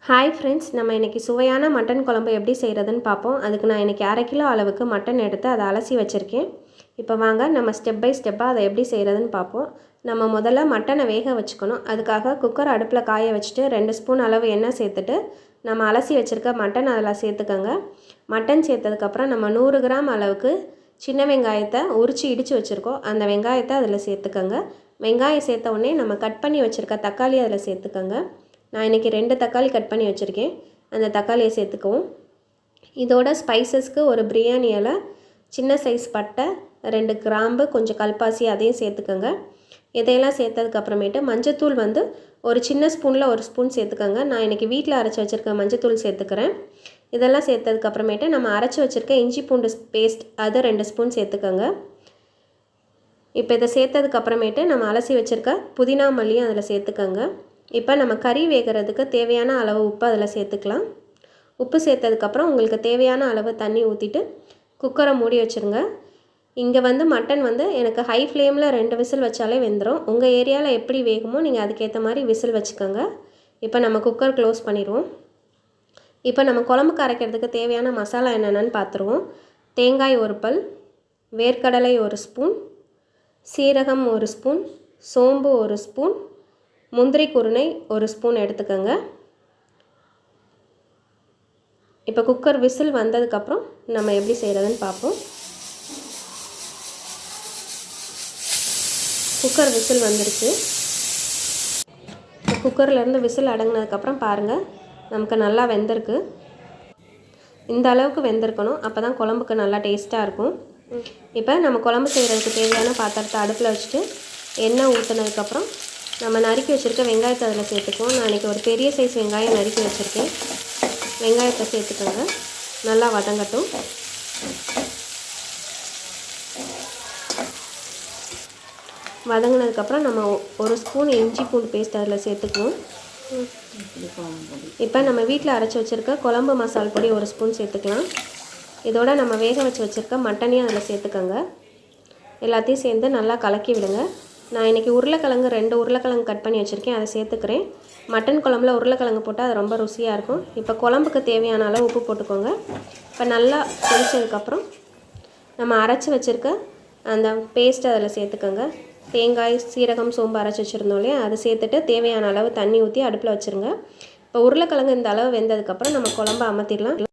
Hi friends, நம்ம இன்றைக்கி சுவையான மட்டன் குழம்பு எப்படி செய்கிறதுன்னு பார்ப்போம். அதுக்கு நான் இன்றைக்கி 1/2 கிலோ அளவுக்கு மட்டன் எடுத்து அதை அலசி வச்சுருக்கேன். இப்போ வாங்க நம்ம ஸ்டெப் பை ஸ்டெப்பாக அதை எப்படி செய்கிறதுன்னு பார்ப்போம். நம்ம முதல்ல மட்டனை வேக வச்சுக்கணும். அதுக்காக குக்கர் அடுப்பில் காய வச்சுட்டு 2 ஸ்பூன் அளவு எண்ணெய் சேர்த்துட்டு நம்ம அலசி வச்சுருக்க மட்டன் அதில் சேர்த்துக்கோங்க. மட்டன் சேர்த்ததுக்கப்புறம் நம்ம 100 கிராம் அளவுக்கு சின்ன வெங்காயத்தை உரித்து இடித்து வச்சுருக்கோம். அந்த வெங்காயத்தை அதில் சேர்த்துக்கோங்க. வெங்காயம் சேர்த்த உடனே நம்ம கட் பண்ணி வச்சுருக்க தக்காளி அதில் சேர்த்துக்கோங்க. நான் இன்றைக்கி 2 தக்காளி கட் பண்ணி வச்சுருக்கேன். அந்த தக்காளியை சேர்த்துக்குவோம். இதோட ஸ்பைசஸ்க்கு ஒரு பிரியாணி இலை, சின்ன சைஸ் பட்டை, 2 கிராம்பு, கொஞ்சம் கல்பாசி அதையும் சேர்த்துக்கோங்க. இதையெல்லாம் சேர்த்ததுக்கப்புறமேட்டு மஞ்சத்தூள் ஒரு சின்ன ஸ்பூனில் 1 ஸ்பூன் சேர்த்துக்கோங்க. நான் இன்றைக்கி வீட்டில் அரைச்சி வச்சுருக்க மஞ்சத்தூள் சேர்த்துக்கிறேன். இதெல்லாம் சேர்த்ததுக்கப்புறமேட்டு நம்ம அரைச்சி வச்சுருக்க இஞ்சி பூண்டு பேஸ்ட் அது 2 ஸ்பூன் சேர்த்துக்கோங்க. இப்போ இதை சேர்த்ததுக்கப்புறமேட்டு நம்ம அலசி வச்சுருக்க புதினா மல்லியும் அதில் சேர்த்துக்கோங்க. இப்போ நம்ம கறி வேகிறதுக்கு தேவையான அளவு உப்பு அதில் சேர்த்துக்கலாம். உப்பு சேர்த்ததுக்கப்புறம் உங்களுக்கு தேவையான அளவு தண்ணி ஊற்றிட்டு குக்கரை மூடி வச்சுருங்க. இங்கே மட்டன் எனக்கு ஹை ஃப்ளேமில் 2 விசில் வச்சாலே வெந்துடும். உங்கள் ஏரியாவில் எப்படி வேகுமோ நீங்கள் அதுக்கேற்ற மாதிரி விசில் வச்சுக்கோங்க. இப்போ நம்ம குக்கர் க்ளோஸ் பண்ணிடுவோம். இப்போ நம்ம குழம்புக்கு அரைக்கிறதுக்கு தேவையான மசாலா என்னென்னு பார்த்துருவோம். தேங்காய் 1 பல், வேர்க்கடலை 1 ஸ்பூன், சீரகம் 1 ஸ்பூன், சோம்பு 1 ஸ்பூன், முந்திரி குருணை 1 ஸ்பூன் எடுத்துக்கோங்க. இப்போ குக்கர் விசில் வந்ததுக்கப்புறம் நம்ம எப்படி செய்கிறதுன்னு பார்ப்போம். குக்கர் விசில் வந்துருச்சு. குக்கர்லேருந்து விசில் அடங்கினதுக்கப்புறம் பாருங்கள், நமக்கு நல்லா வெந்திருக்கு. இந்த அளவுக்கு வெந்திருக்கணும். அப்போ தான் குழம்புக்கு நல்லா டேஸ்ட்டாக இருக்கும். இப்போ நம்ம குழம்பு செய்கிறதுக்கு தேவையான பாத்திரத்தை அடுப்பில் வச்சுட்டு எண்ணெய் ஊற்றினதுக்கப்புறம் நம்ம நறுக்கி வச்சுருக்க வெங்காயத்தை அதில் சேர்த்துக்குவோம். நான் இன்றைக்கி ஒரு பெரிய சைஸ் வெங்காயம் நறுக்கி வச்சுருக்கேன். வெங்காயத்தை சேர்த்துக்கோங்க. நல்லா வதங்கட்டும். வதங்கினதுக்கப்புறம் நம்ம 1 ஸ்பூன் இஞ்சி பூண்டு பேஸ்ட் அதில் சேர்த்துக்குவோம். இப்போ நம்ம வீட்டில் அரைச்சி வச்சுருக்க குழம்பு மசால் பொடி 1 ஸ்பூன் சேர்த்துக்கலாம். இதோட நம்ம வேக வச்சு வச்சுருக்க மட்டனையும் அதில் சேர்த்துக்கோங்க. எல்லாத்தையும் சேர்ந்து நல்லா கலக்கி விடுங்க. நான் இன்றைக்கி உருளைக்கிழங்கு 2 உருளைக்கிழங்கு கட் பண்ணி வச்சுருக்கேன், அதை சேர்த்துக்கிறேன். மட்டன் குழம்புல உருளைக்கிழங்கு போட்டால் அது ரொம்ப ருசியாக இருக்கும். இப்போ குழம்புக்கு தேவையான அளவு உப்பு போட்டுக்கோங்க. இப்போ நல்லா கொதிச்சதுக்கப்புறம் நம்ம அரைச்சி வச்சுருக்க அந்த பேஸ்ட்டை அதில் சேர்த்துக்கோங்க. தேங்காய், சீரகம், சோம்பு அரைச்சி வச்சுருந்தோம் இல்லையா, அதை சேர்த்துட்டு தேவையான அளவு தண்ணி ஊற்றி அடுப்பில் வச்சுருங்க. இப்போ உருளைக்கிழங்கு இந்த அளவு வெந்ததுக்கப்புறம் நம்ம குழம்பு அமர்த்திடலாம்.